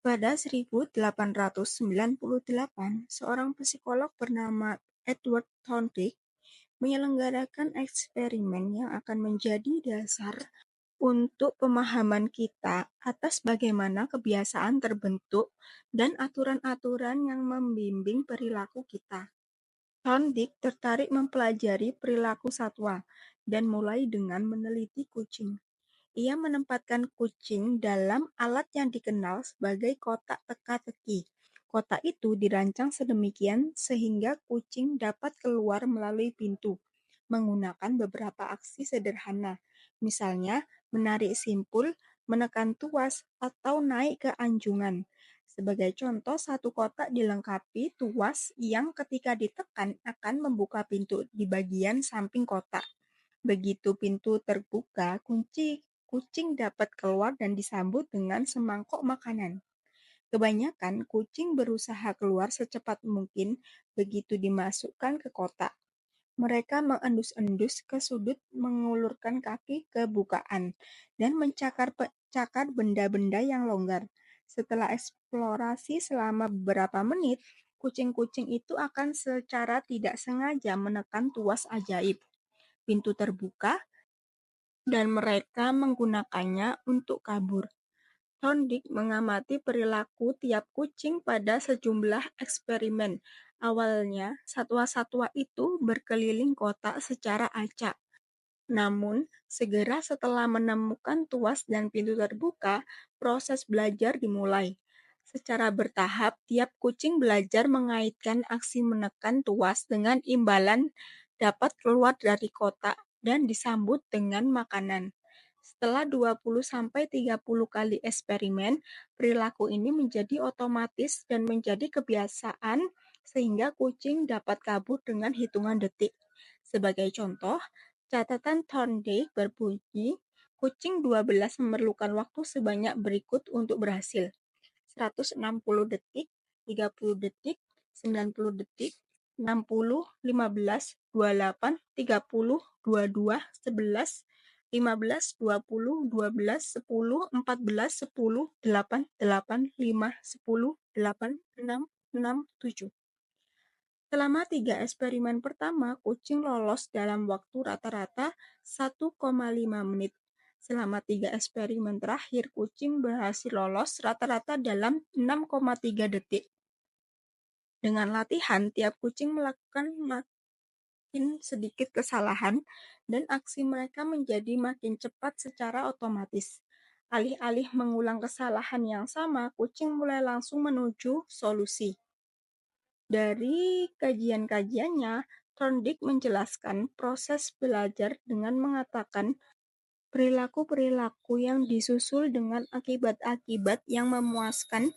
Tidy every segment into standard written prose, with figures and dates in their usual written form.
Pada 1898, seorang psikolog bernama Edward Thorndike menyelenggarakan eksperimen yang akan menjadi dasar untuk pemahaman kita atas bagaimana kebiasaan terbentuk dan aturan-aturan yang membimbing perilaku kita. Thorndike tertarik mempelajari perilaku satwa dan mulai dengan meneliti kucing. Ia menempatkan kucing dalam alat yang dikenal sebagai kotak teka-teki. Kotak itu dirancang sedemikian sehingga kucing dapat keluar melalui pintu menggunakan beberapa aksi sederhana, misalnya menarik simpul, menekan tuas, atau naik ke anjungan. Sebagai contoh, satu kotak dilengkapi tuas yang ketika ditekan akan membuka pintu di bagian samping kotak. Begitu pintu terbuka, kucing dapat keluar dan disambut dengan semangkok makanan. Kebanyakan kucing berusaha keluar secepat mungkin begitu dimasukkan ke kotak. Mereka mengendus-endus ke sudut, mengulurkan kaki ke bukaan, dan mencakar benda-benda yang longgar. Setelah eksplorasi selama beberapa menit, kucing-kucing itu akan secara tidak sengaja menekan tuas ajaib. Pintu terbuka, dan mereka menggunakannya untuk kabur. Thorndike mengamati perilaku tiap kucing pada sejumlah eksperimen. Awalnya, satwa-satwa itu berkeliling kotak secara acak. Namun, segera setelah menemukan tuas dan pintu terbuka, proses belajar dimulai. Secara bertahap, tiap kucing belajar mengaitkan aksi menekan tuas dengan imbalan dapat keluar dari kotak dan disambut dengan makanan. Setelah 20-30 kali eksperimen, perilaku ini menjadi otomatis dan menjadi kebiasaan sehingga kucing dapat kabur dengan hitungan detik. Sebagai contoh, catatan Thorndike berbunyi, kucing 12 memerlukan waktu sebanyak berikut untuk berhasil. 160 detik, 30 detik, 90 detik, 60, 15, 28, 30, 22, 11, 15, 20, 12, 10, 14, 10, 8, 8, 5, 10, 8, 6, 6, 7. Selama 3 eksperimen pertama, kucing lolos dalam waktu rata-rata 1,5 menit. Selama 3 eksperimen terakhir, kucing berhasil lolos rata-rata dalam 6,3 detik. Dengan latihan, tiap kucing melakukan makin sedikit kesalahan dan aksi mereka menjadi makin cepat secara otomatis. Alih-alih mengulang kesalahan yang sama, kucing mulai langsung menuju solusi. Dari kajian-kajiannya, Thorndike menjelaskan proses belajar dengan mengatakan perilaku-perilaku yang disusul dengan akibat-akibat yang memuaskan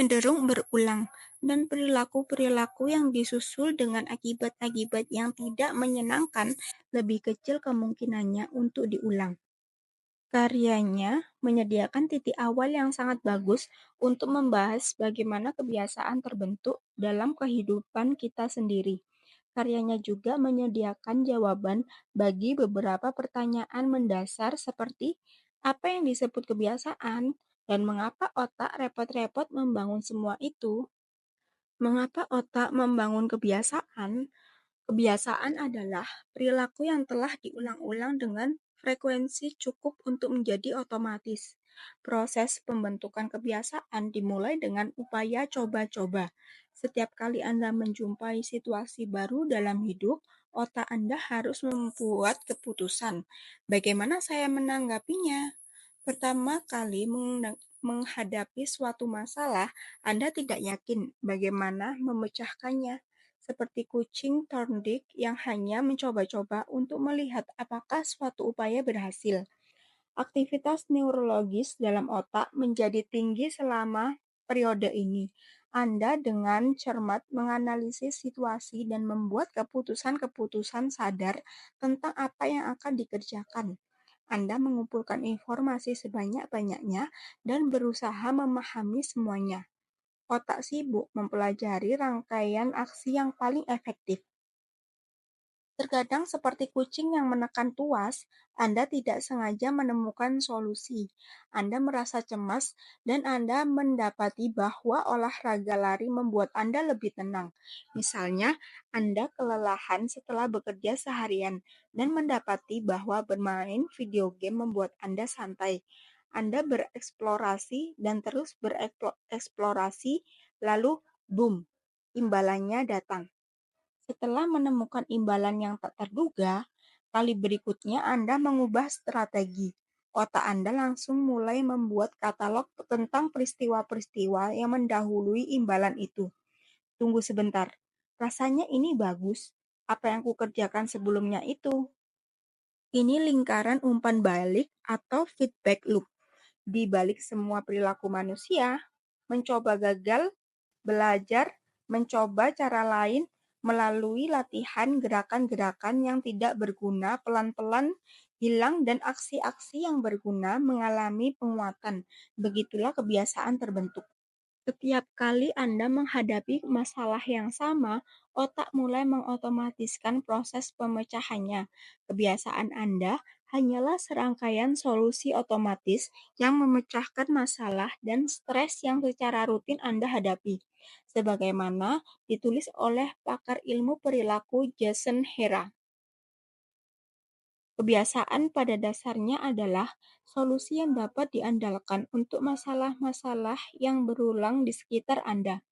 cenderung berulang, dan perilaku-perilaku yang disusul dengan akibat-akibat yang tidak menyenangkan lebih kecil kemungkinannya untuk diulang. Karyanya menyediakan titik awal yang sangat bagus untuk membahas bagaimana kebiasaan terbentuk dalam kehidupan kita sendiri. Karyanya juga menyediakan jawaban bagi beberapa pertanyaan mendasar seperti apa yang disebut kebiasaan dan mengapa otak repot-repot membangun semua itu. Mengapa otak membangun kebiasaan? Kebiasaan adalah perilaku yang telah diulang-ulang dengan frekuensi cukup untuk menjadi otomatis. Proses pembentukan kebiasaan dimulai dengan upaya coba-coba. Setiap kali Anda menjumpai situasi baru dalam hidup, otak Anda harus membuat keputusan. Bagaimana saya menanggapinya? Pertama kali menghadapi suatu masalah, Anda tidak yakin bagaimana memecahkannya. Seperti kucing Thorndike yang hanya mencoba-coba untuk melihat apakah suatu upaya berhasil. Aktivitas neurologis dalam otak menjadi tinggi selama periode ini. Anda dengan cermat menganalisis situasi dan membuat keputusan-keputusan sadar tentang apa yang akan dikerjakan. Anda mengumpulkan informasi sebanyak-banyaknya dan berusaha memahami semuanya. Otak sibuk mempelajari rangkaian aksi yang paling efektif. Terkadang seperti kucing yang menekan tuas, Anda tidak sengaja menemukan solusi. Anda merasa cemas dan Anda mendapati bahwa olahraga lari membuat Anda lebih tenang. Misalnya, Anda kelelahan setelah bekerja seharian dan mendapati bahwa bermain video game membuat Anda santai. Anda bereksplorasi dan terus bereksplorasi, lalu boom, imbalannya datang. Setelah menemukan imbalan yang tak terduga, kali berikutnya Anda mengubah strategi. Otak Anda langsung mulai membuat katalog tentang peristiwa-peristiwa yang mendahului imbalan itu. Tunggu sebentar, rasanya ini bagus. Apa yang kukerjakan sebelumnya itu? Ini lingkaran umpan balik atau feedback loop. Di balik semua perilaku manusia, mencoba gagal, belajar, mencoba cara lain melalui latihan gerakan-gerakan yang tidak berguna pelan-pelan hilang dan aksi-aksi yang berguna mengalami penguatan. Begitulah kebiasaan terbentuk. Setiap kali Anda menghadapi masalah yang sama, otak mulai mengotomatiskan proses pemecahannya. Kebiasaan Anda hanyalah serangkaian solusi otomatis yang memecahkan masalah dan stres yang secara rutin Anda hadapi. Sebagaimana ditulis oleh pakar ilmu perilaku Jason Hera. Kebiasaan pada dasarnya adalah solusi yang dapat diandalkan untuk masalah-masalah yang berulang di sekitar Anda.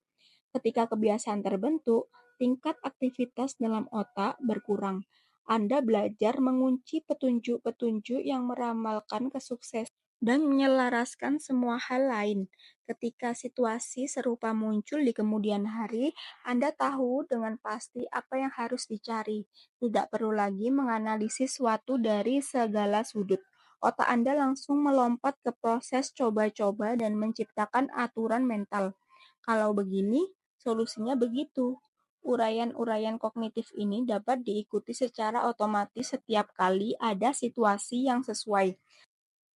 Ketika kebiasaan terbentuk, tingkat aktivitas dalam otak berkurang. Anda belajar mengunci petunjuk-petunjuk yang meramalkan kesuksesan dan menyelaraskan semua hal lain. Ketika situasi serupa muncul di kemudian hari, Anda tahu dengan pasti apa yang harus dicari. Tidak perlu lagi menganalisis suatu dari segala sudut. Otak Anda langsung melompat ke proses coba-coba dan menciptakan aturan mental. Kalau begini, solusinya begitu. Uraian-uraian kognitif ini dapat diikuti secara otomatis setiap kali ada situasi yang sesuai.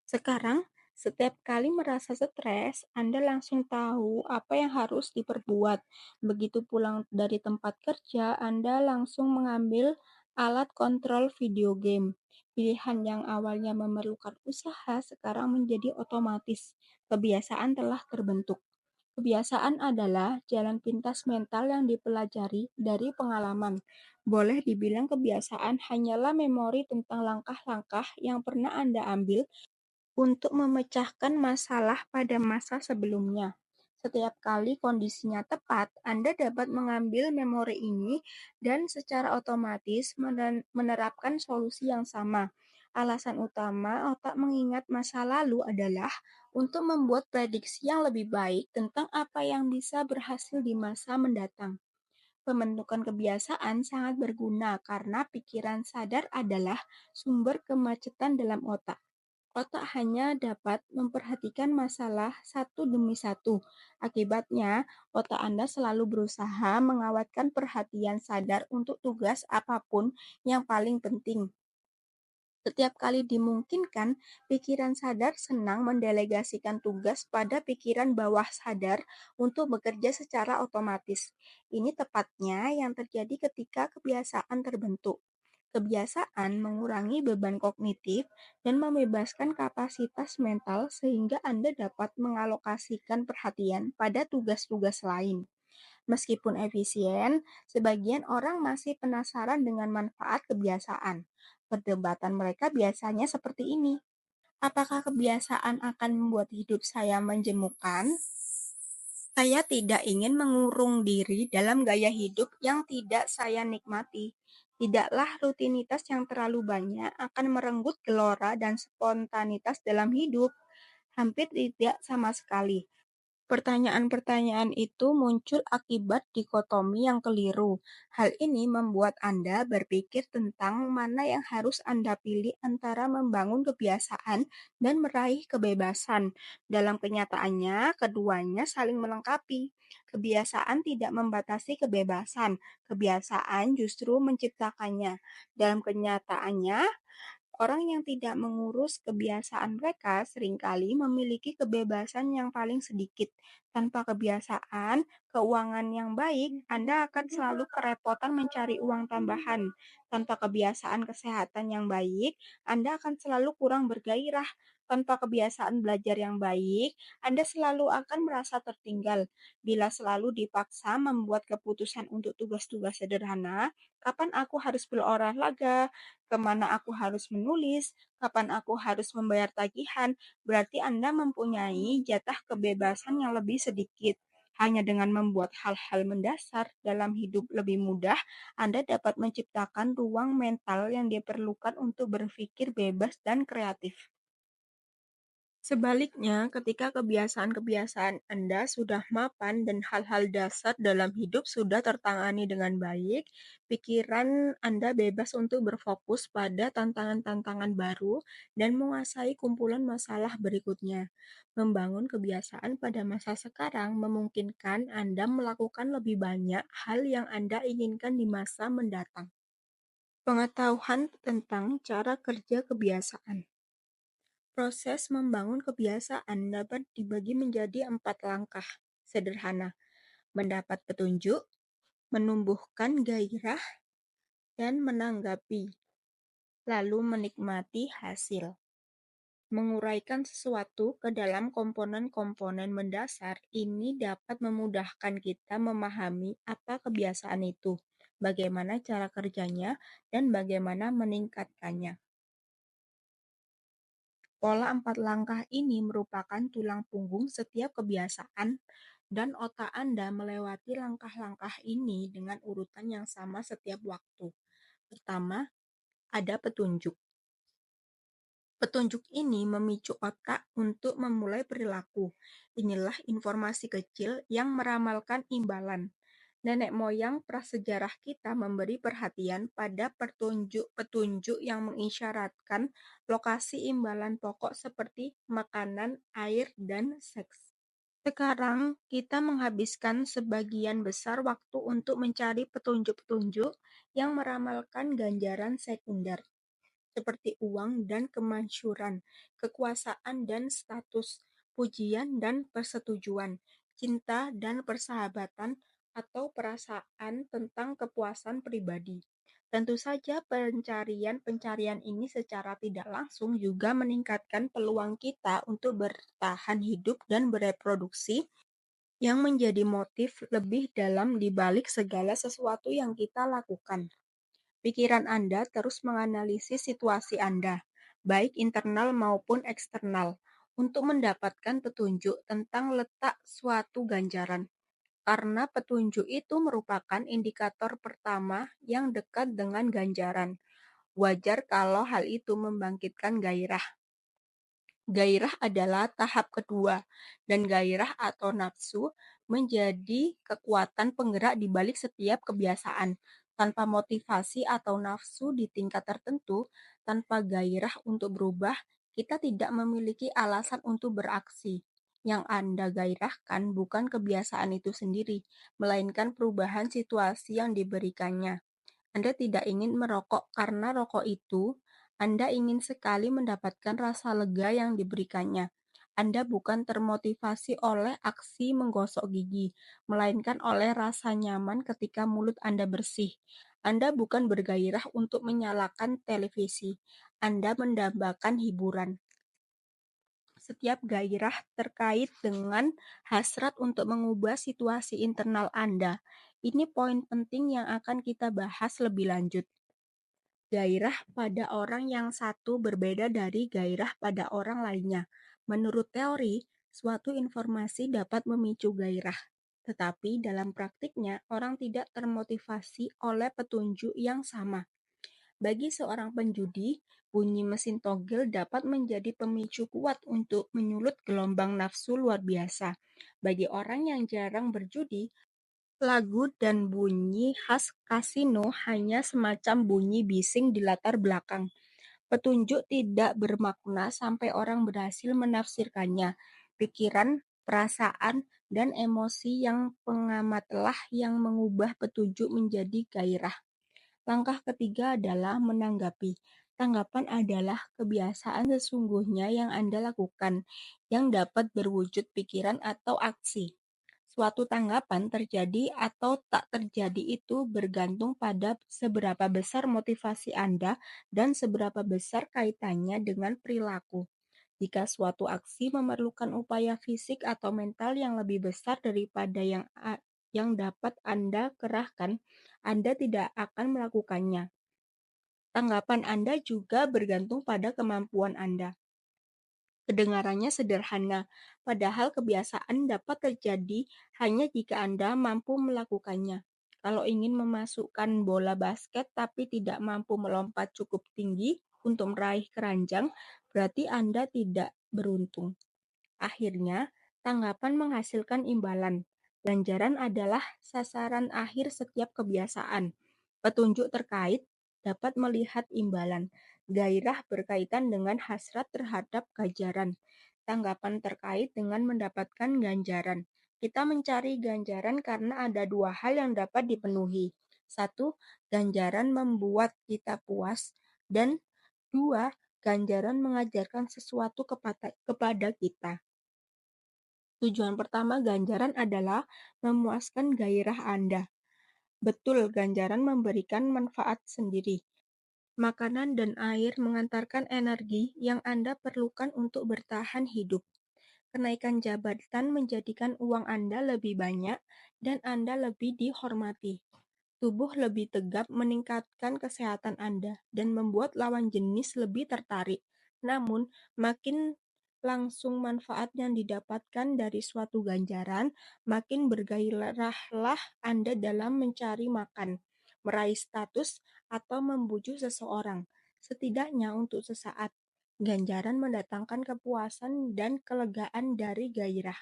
Sekarang, setiap kali merasa stres, Anda langsung tahu apa yang harus diperbuat. Begitu pulang dari tempat kerja, Anda langsung mengambil alat kontrol video game. Pilihan yang awalnya memerlukan usaha sekarang menjadi otomatis. Kebiasaan telah terbentuk. Kebiasaan adalah jalan pintas mental yang dipelajari dari pengalaman. Boleh dibilang kebiasaan hanyalah memori tentang langkah-langkah yang pernah Anda ambil untuk memecahkan masalah pada masa sebelumnya. Setiap kali kondisinya tepat, Anda dapat mengambil memori ini dan secara otomatis menerapkan solusi yang sama. Alasan utama otak mengingat masa lalu adalah untuk membuat prediksi yang lebih baik tentang apa yang bisa berhasil di masa mendatang. Pembentukan kebiasaan sangat berguna karena pikiran sadar adalah sumber kemacetan dalam otak. Otak hanya dapat memperhatikan masalah satu demi satu. Akibatnya, otak Anda selalu berusaha mengawetkan perhatian sadar untuk tugas apapun yang paling penting. Setiap kali dimungkinkan, pikiran sadar senang mendelegasikan tugas pada pikiran bawah sadar untuk bekerja secara otomatis. Ini tepatnya yang terjadi ketika kebiasaan terbentuk. Kebiasaan mengurangi beban kognitif dan membebaskan kapasitas mental sehingga Anda dapat mengalokasikan perhatian pada tugas-tugas lain. Meskipun efisien, sebagian orang masih penasaran dengan manfaat kebiasaan. Perdebatan mereka biasanya seperti ini. Apakah kebiasaan akan membuat hidup saya menjemukan? Saya tidak ingin mengurung diri dalam gaya hidup yang tidak saya nikmati. Tidaklah rutinitas yang terlalu banyak akan merenggut gelora dan spontanitas dalam hidup. Hampir tidak sama sekali. Pertanyaan-pertanyaan itu muncul akibat dikotomi yang keliru. Hal ini membuat Anda berpikir tentang mana yang harus Anda pilih antara membangun kebiasaan dan meraih kebebasan. Dalam kenyataannya, keduanya saling melengkapi. Kebiasaan tidak membatasi kebebasan, kebiasaan justru menciptakannya. Dalam kenyataannya, orang yang tidak mengurus kebiasaan mereka seringkali memiliki kebebasan yang paling sedikit. Tanpa kebiasaan keuangan yang baik, Anda akan selalu kerepotan mencari uang tambahan. Tanpa kebiasaan kesehatan yang baik, Anda akan selalu kurang bergairah. Tanpa kebiasaan belajar yang baik, Anda selalu akan merasa tertinggal. Bila selalu dipaksa membuat keputusan untuk tugas-tugas sederhana, kapan aku harus berolahraga, kemana aku harus menulis, kapan aku harus membayar tagihan, berarti Anda mempunyai jatah kebebasan yang lebih sedikit. Hanya dengan membuat hal-hal mendasar dalam hidup lebih mudah, Anda dapat menciptakan ruang mental yang diperlukan untuk berpikir bebas dan kreatif. Sebaliknya, ketika kebiasaan-kebiasaan Anda sudah mapan dan hal-hal dasar dalam hidup sudah tertangani dengan baik, pikiran Anda bebas untuk berfokus pada tantangan-tantangan baru dan menguasai kumpulan masalah berikutnya. Membangun kebiasaan pada masa sekarang memungkinkan Anda melakukan lebih banyak hal yang Anda inginkan di masa mendatang. Pengetahuan tentang cara kerja kebiasaan. Proses membangun kebiasaan dapat dibagi menjadi 4 langkah sederhana: mendapat petunjuk, menumbuhkan gairah, dan menanggapi, lalu menikmati hasil. Menguraikan sesuatu ke dalam komponen-komponen mendasar ini dapat memudahkan kita memahami apa kebiasaan itu, bagaimana cara kerjanya, dan bagaimana meningkatkannya. Pola 4 langkah ini merupakan tulang punggung setiap kebiasaan, dan otak Anda melewati langkah-langkah ini dengan urutan yang sama setiap waktu. Pertama, ada petunjuk. Petunjuk ini memicu otak untuk memulai perilaku. Inilah informasi kecil yang meramalkan imbalan. Nenek moyang prasejarah kita memberi perhatian pada petunjuk-petunjuk yang mengisyaratkan lokasi imbalan pokok seperti makanan, air, dan seks. Sekarang, kita menghabiskan sebagian besar waktu untuk mencari petunjuk-petunjuk yang meramalkan ganjaran sekunder, seperti uang dan kemasyhuran, kekuasaan dan status, pujian dan persetujuan, cinta dan persahabatan, atau perasaan tentang kepuasan pribadi. Tentu saja pencarian-pencarian ini secara tidak langsung juga meningkatkan peluang kita untuk bertahan hidup dan bereproduksi, yang menjadi motif lebih dalam di balik segala sesuatu yang kita lakukan. Pikiran Anda terus menganalisis situasi Anda, baik internal maupun eksternal, untuk mendapatkan petunjuk tentang letak suatu ganjaran. Karena petunjuk itu merupakan indikator pertama yang dekat dengan ganjaran. Wajar kalau hal itu membangkitkan gairah. Gairah adalah tahap kedua, dan gairah atau nafsu menjadi kekuatan penggerak di balik setiap kebiasaan. Tanpa motivasi atau nafsu di tingkat tertentu, tanpa gairah untuk berubah, kita tidak memiliki alasan untuk beraksi. Yang Anda gairahkan bukan kebiasaan itu sendiri, melainkan perubahan situasi yang diberikannya. Anda tidak ingin merokok karena rokok itu, Anda ingin sekali mendapatkan rasa lega yang diberikannya. Anda bukan termotivasi oleh aksi menggosok gigi, melainkan oleh rasa nyaman ketika mulut Anda bersih. Anda bukan bergairah untuk menyalakan televisi, Anda mendambakan hiburan. Setiap gairah terkait dengan hasrat untuk mengubah situasi internal Anda. Ini poin penting yang akan kita bahas lebih lanjut. Gairah pada orang yang satu berbeda dari gairah pada orang lainnya. Menurut teori, suatu informasi dapat memicu gairah, tetapi dalam praktiknya orang tidak termotivasi oleh petunjuk yang sama. Bagi seorang penjudi, bunyi mesin togel dapat menjadi pemicu kuat untuk menyulut gelombang nafsu luar biasa. Bagi orang yang jarang berjudi, lagu dan bunyi khas kasino hanya semacam bunyi bising di latar belakang. Petunjuk tidak bermakna sampai orang berhasil menafsirkannya. Pikiran, perasaan, dan emosi yang pengamatlah yang mengubah petunjuk menjadi gairah. Langkah ketiga adalah menanggapi. Tanggapan adalah kebiasaan sesungguhnya yang Anda lakukan, yang dapat berwujud pikiran atau aksi. Suatu tanggapan terjadi atau tak terjadi itu bergantung pada seberapa besar motivasi Anda dan seberapa besar kaitannya dengan perilaku. Jika suatu aksi memerlukan upaya fisik atau mental yang lebih besar daripada yang dapat Anda kerahkan, Anda tidak akan melakukannya. Tanggapan Anda juga bergantung pada kemampuan Anda. Kedengarannya sederhana, padahal kebiasaan dapat terjadi hanya jika Anda mampu melakukannya. Kalau ingin memasukkan bola basket tapi tidak mampu melompat cukup tinggi untuk meraih keranjang, berarti Anda tidak beruntung. Akhirnya, tanggapan menghasilkan imbalan. Ganjaran adalah sasaran akhir setiap kebiasaan. Petunjuk terkait dapat melihat imbalan. Gairah berkaitan dengan hasrat terhadap ganjaran. Tanggapan terkait dengan mendapatkan ganjaran. Kita mencari ganjaran karena ada dua hal yang dapat dipenuhi. Satu, ganjaran membuat kita puas. Dan dua, ganjaran mengajarkan sesuatu kepada kita. Tujuan pertama ganjaran adalah memuaskan gairah Anda. Betul, ganjaran memberikan manfaat sendiri. Makanan dan air mengantarkan energi yang Anda perlukan untuk bertahan hidup. Kenaikan jabatan menjadikan uang Anda lebih banyak dan Anda lebih dihormati. Tubuh lebih tegap meningkatkan kesehatan Anda dan membuat lawan jenis lebih tertarik. Namun, makin langsung manfaat yang didapatkan dari suatu ganjaran, makin bergairahlah Anda dalam mencari makan, meraih status, atau membujuk seseorang. Setidaknya untuk sesaat, ganjaran mendatangkan kepuasan dan kelegaan dari gairah.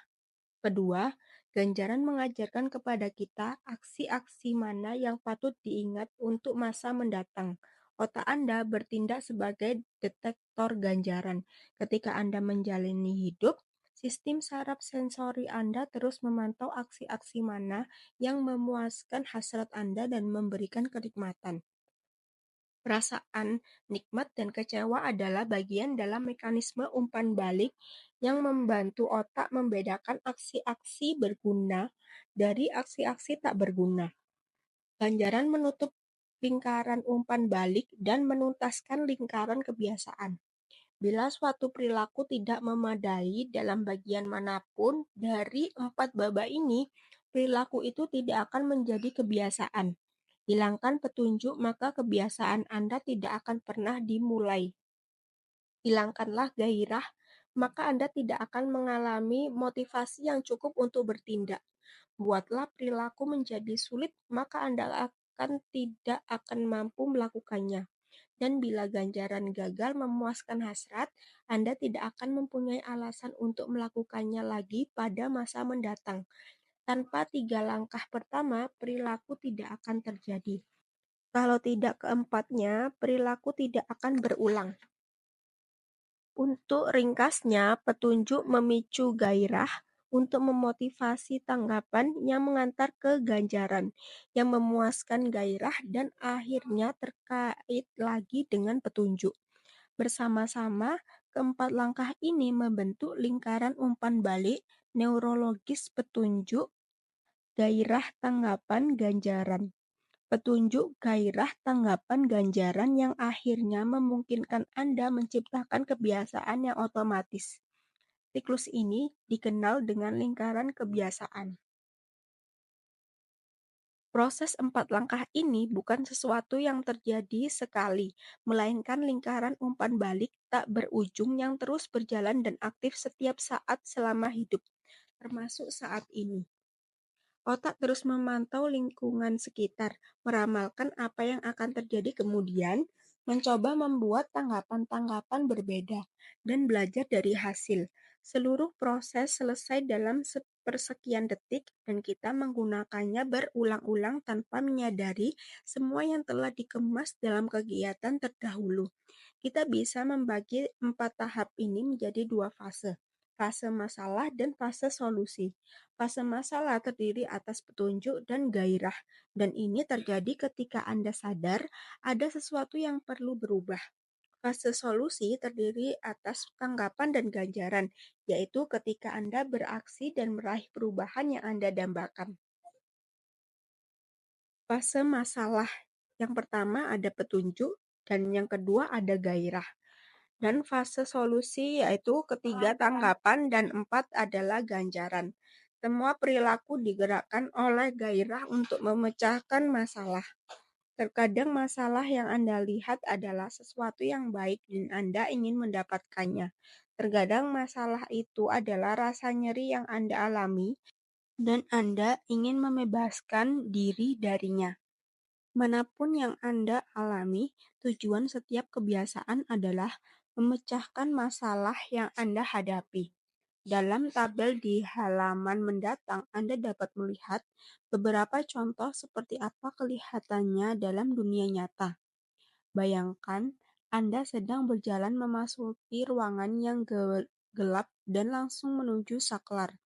Kedua, ganjaran mengajarkan kepada kita aksi-aksi mana yang patut diingat untuk masa mendatang. Otak Anda bertindak sebagai detektor ganjaran. Ketika Anda menjalani hidup, sistem saraf sensori Anda terus memantau aksi-aksi mana yang memuaskan hasrat Anda dan memberikan kenikmatan. Perasaan nikmat dan kecewa adalah bagian dalam mekanisme umpan balik yang membantu otak membedakan aksi-aksi berguna dari aksi-aksi tak berguna. Ganjaran menutup lingkaran umpan balik dan menuntaskan lingkaran kebiasaan. Bila suatu perilaku tidak memadai dalam bagian manapun dari empat baba ini, perilaku itu tidak akan menjadi kebiasaan. Hilangkan petunjuk, maka kebiasaan Anda tidak akan pernah dimulai. Hilangkanlah gairah, maka Anda tidak akan mengalami motivasi yang cukup untuk bertindak. Buatlah perilaku menjadi sulit, maka Anda tidak akan mampu melakukannya. Dan bila ganjaran gagal memuaskan hasrat, Anda tidak akan mempunyai alasan untuk melakukannya lagi pada masa mendatang. Tanpa 3 langkah pertama, perilaku tidak akan terjadi. Kalau tidak keempatnya, perilaku tidak akan berulang. Untuk ringkasnya, petunjuk memicu gairah untuk memotivasi tanggapan yang mengantar ke ganjaran, yang memuaskan gairah dan akhirnya terkait lagi dengan petunjuk. Bersama-sama, keempat langkah ini membentuk lingkaran umpan balik neurologis petunjuk, gairah, tanggapan, ganjaran. Petunjuk, gairah, tanggapan, ganjaran yang akhirnya memungkinkan Anda menciptakan kebiasaan yang otomatis. Siklus ini dikenal dengan lingkaran kebiasaan. Proses 4 langkah ini bukan sesuatu yang terjadi sekali, melainkan lingkaran umpan balik tak berujung yang terus berjalan dan aktif setiap saat selama hidup, termasuk saat ini. Otak terus memantau lingkungan sekitar, meramalkan apa yang akan terjadi kemudian, mencoba membuat tanggapan-tanggapan berbeda, dan belajar dari hasil. Seluruh proses selesai dalam sepersekian detik dan kita menggunakannya berulang-ulang tanpa menyadari semua yang telah dikemas dalam kegiatan terdahulu. Kita bisa membagi 4 tahap ini menjadi 2 fase. Fase masalah dan fase solusi. Fase masalah terdiri atas petunjuk dan gairah, dan ini terjadi ketika Anda sadar ada sesuatu yang perlu berubah. Fase solusi terdiri atas tanggapan dan ganjaran, yaitu ketika Anda beraksi dan meraih perubahan yang Anda dambakan. Fase masalah, yang pertama ada petunjuk, dan yang kedua ada gairah. Dan fase solusi yaitu ketiga tanggapan dan empat adalah ganjaran. Semua perilaku digerakkan oleh gairah untuk memecahkan masalah. Terkadang masalah yang Anda lihat adalah sesuatu yang baik dan Anda ingin mendapatkannya. Terkadang masalah itu adalah rasa nyeri yang Anda alami dan Anda ingin membebaskan diri darinya. Manapun yang Anda alami, tujuan setiap kebiasaan adalah memecahkan masalah yang Anda hadapi. Dalam tabel di halaman mendatang, Anda dapat melihat beberapa contoh seperti apa kelihatannya dalam dunia nyata. Bayangkan Anda sedang berjalan memasuki ruangan yang gelap dan langsung menuju saklar.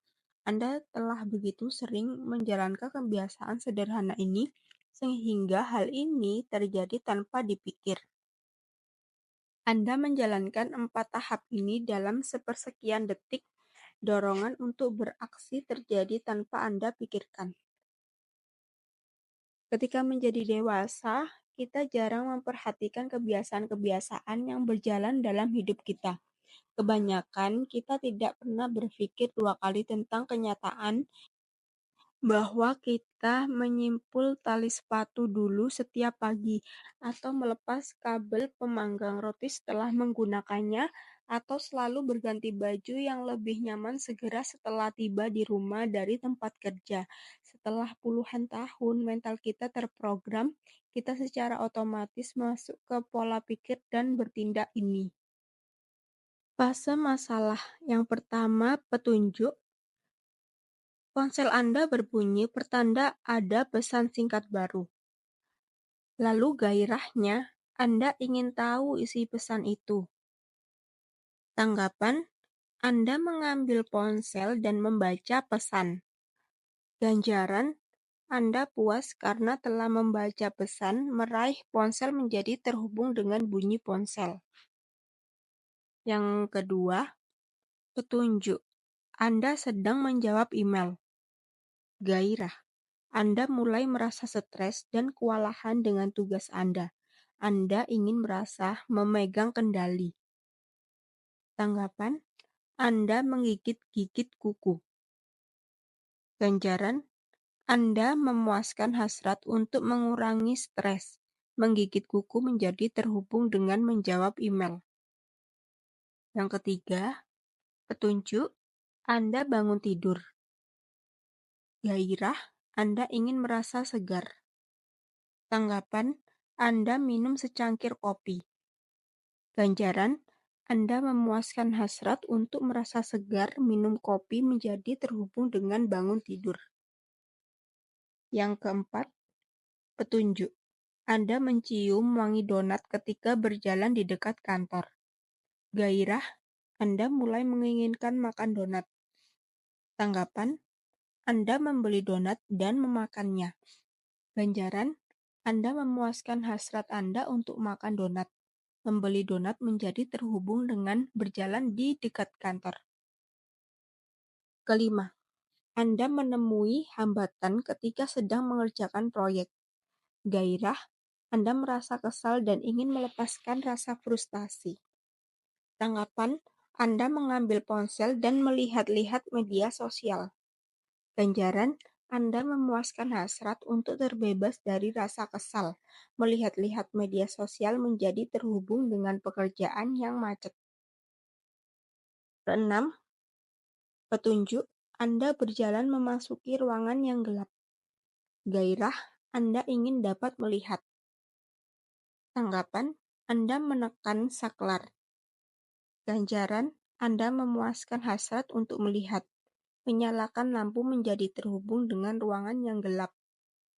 Anda telah begitu sering menjalankan kebiasaan sederhana ini sehingga hal ini terjadi tanpa dipikir. Anda menjalankan 4 tahap ini dalam sepersekian detik. Dorongan untuk beraksi terjadi tanpa Anda pikirkan. Ketika menjadi dewasa, kita jarang memperhatikan kebiasaan-kebiasaan yang berjalan dalam hidup kita. Kebanyakan kita tidak pernah berpikir 2 kali tentang kenyataan bahwa kita menyimpul tali sepatu dulu setiap pagi, atau melepas kabel pemanggang roti setelah menggunakannya, atau selalu berganti baju yang lebih nyaman segera setelah tiba di rumah dari tempat kerja. Setelah puluhan tahun mental kita terprogram, kita secara otomatis masuk ke pola pikir dan bertindak ini. Fase masalah yang pertama, petunjuk. Ponsel Anda berbunyi pertanda ada pesan singkat baru. Lalu gairahnya, Anda ingin tahu isi pesan itu. Tanggapan, Anda mengambil ponsel dan membaca pesan. Ganjaran, Anda puas karena telah membaca pesan, meraih ponsel menjadi terhubung dengan bunyi ponsel. Yang kedua, petunjuk. Anda sedang menjawab email. Gairah, Anda mulai merasa stres dan kewalahan dengan tugas Anda. Anda ingin merasa memegang kendali. Tanggapan, Anda menggigit-gigit kuku. Ganjaran, Anda memuaskan hasrat untuk mengurangi stres. Menggigit kuku menjadi terhubung dengan menjawab email. Yang ketiga, petunjuk, Anda bangun tidur. Gairah, Anda ingin merasa segar. Tanggapan, Anda minum secangkir kopi. Ganjaran, Anda memuaskan hasrat untuk merasa segar. Minum kopi menjadi terhubung dengan bangun tidur. Yang keempat, petunjuk. Anda mencium wangi donat ketika berjalan di dekat kantor. Gairah, Anda mulai menginginkan makan donat. Tanggapan, Anda membeli donat dan memakannya. Ganjaran, Anda memuaskan hasrat Anda untuk makan donat. Membeli donat menjadi terhubung dengan berjalan di dekat kantor. Kelima, Anda menemui hambatan ketika sedang mengerjakan proyek. Gairah, Anda merasa kesal dan ingin melepaskan rasa frustasi. Tanggapan, Anda mengambil ponsel dan melihat-lihat media sosial. Ganjaran, Anda memuaskan hasrat untuk terbebas dari rasa kesal. Melihat-lihat media sosial menjadi terhubung dengan pekerjaan yang macet. Keenam, petunjuk, Anda berjalan memasuki ruangan yang gelap. Gairah, Anda ingin dapat melihat. Tanggapan, Anda menekan saklar. Ganjaran, Anda memuaskan hasrat untuk melihat. Menyalakan lampu menjadi terhubung dengan ruangan yang gelap.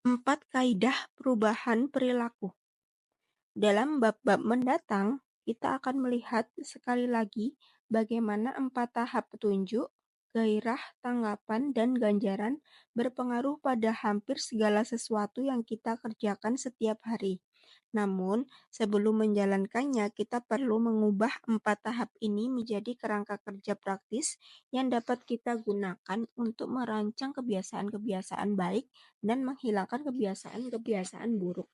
4 kaidah perubahan perilaku. Dalam bab-bab mendatang, kita akan melihat sekali lagi bagaimana 4 tahap petunjuk, gairah, tanggapan, dan ganjaran berpengaruh pada hampir segala sesuatu yang kita kerjakan setiap hari. Namun, sebelum menjalankannya, kita perlu mengubah 4 tahap ini menjadi kerangka kerja praktis yang dapat kita gunakan untuk merancang kebiasaan-kebiasaan baik dan menghilangkan kebiasaan-kebiasaan buruk.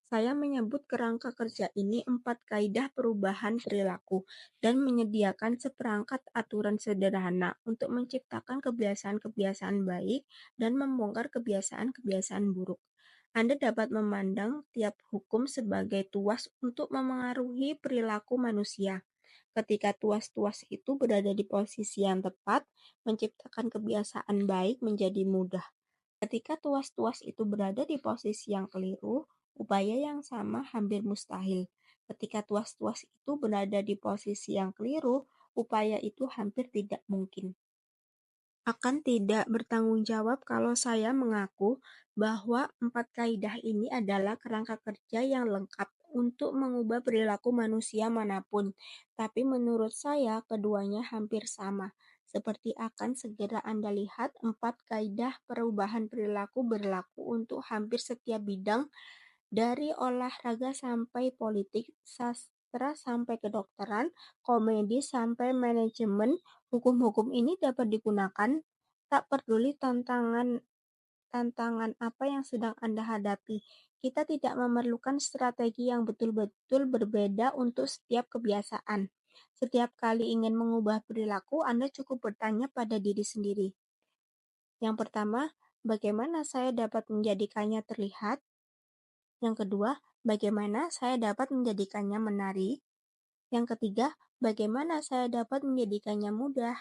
Saya menyebut kerangka kerja ini 4 kaidah perubahan perilaku dan menyediakan seperangkat aturan sederhana untuk menciptakan kebiasaan-kebiasaan baik dan membongkar kebiasaan-kebiasaan buruk. Anda dapat memandang tiap hukum sebagai tuas untuk memengaruhi perilaku manusia. Ketika tuas-tuas itu berada di posisi yang tepat, menciptakan kebiasaan baik menjadi mudah. Ketika tuas-tuas itu berada di posisi yang keliru, upaya yang sama hampir mustahil. Ketika tuas-tuas itu berada di posisi yang keliru, upaya itu hampir tidak mungkin. Akan tidak bertanggung jawab kalau saya mengaku bahwa 4 kaidah ini adalah kerangka kerja yang lengkap untuk mengubah perilaku manusia manapun. Tapi menurut saya keduanya hampir sama. Seperti akan segera Anda lihat, 4 kaidah perubahan perilaku berlaku untuk hampir setiap bidang, dari olahraga sampai politik, sastra sampai kedokteran, komedi sampai manajemen. Hukum-hukum ini dapat digunakan tak peduli tantangan apa yang sedang Anda hadapi. Kita tidak memerlukan strategi yang betul-betul berbeda untuk setiap kebiasaan. Setiap kali ingin mengubah perilaku, Anda cukup bertanya pada diri sendiri. Yang pertama, bagaimana saya dapat menjadikannya terlihat? Yang kedua, bagaimana saya dapat menjadikannya menarik? Yang ketiga, bagaimana saya dapat menjadikannya mudah?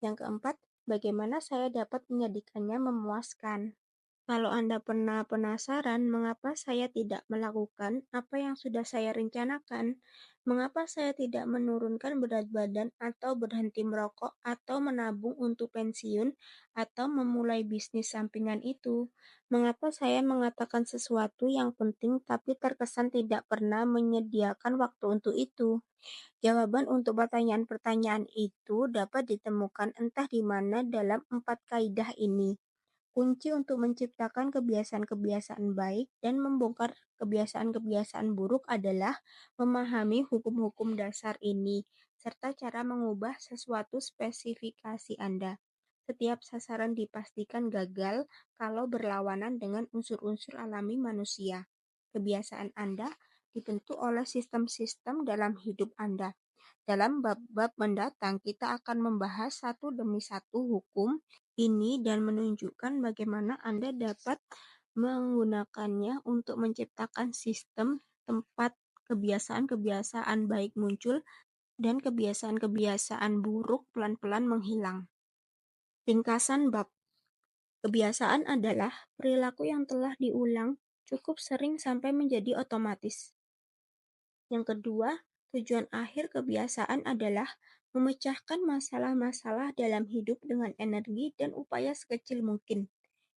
Yang keempat, bagaimana saya dapat menjadikannya memuaskan? Kalau Anda pernah penasaran mengapa saya tidak melakukan apa yang sudah saya rencanakan, mengapa saya tidak menurunkan berat badan atau berhenti merokok atau menabung untuk pensiun atau memulai bisnis sampingan itu, mengapa saya mengatakan sesuatu yang penting tapi terkesan tidak pernah menyediakan waktu untuk itu. Jawaban untuk pertanyaan-pertanyaan itu dapat ditemukan entah di mana dalam 4 kaidah ini. Kunci untuk menciptakan kebiasaan-kebiasaan baik dan membongkar kebiasaan-kebiasaan buruk adalah memahami hukum-hukum dasar ini, serta cara mengubah sesuatu spesifikasi Anda. Setiap sasaran dipastikan gagal kalau berlawanan dengan unsur-unsur alami manusia. Kebiasaan Anda dibentuk oleh sistem-sistem dalam hidup Anda. Dalam bab-bab mendatang, kita akan membahas satu demi satu hukum ini dan menunjukkan bagaimana Anda dapat menggunakannya untuk menciptakan sistem tempat kebiasaan-kebiasaan baik muncul dan kebiasaan-kebiasaan buruk pelan-pelan menghilang. Ringkasan bab. Kebiasaan adalah perilaku yang telah diulang cukup sering sampai menjadi otomatis. Yang kedua, tujuan akhir kebiasaan adalah memecahkan masalah-masalah dalam hidup dengan energi dan upaya sekecil mungkin.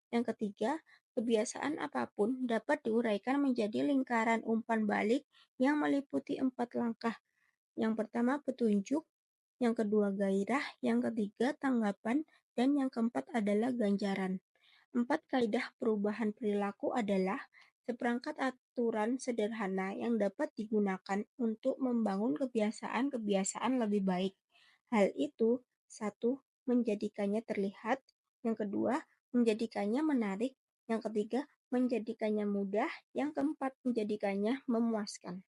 Yang ketiga, kebiasaan apapun dapat diuraikan menjadi lingkaran umpan balik yang meliputi 4 langkah. Yang pertama, petunjuk. Yang kedua, gairah. Yang ketiga, tanggapan. Dan yang keempat adalah ganjaran. 4 kaidah perubahan perilaku adalah seperangkat aturan sederhana yang dapat digunakan untuk membangun kebiasaan-kebiasaan lebih baik. Hal itu, satu, menjadikannya terlihat. Yang kedua, menjadikannya menarik. Yang ketiga, menjadikannya mudah. Yang keempat, menjadikannya memuaskan.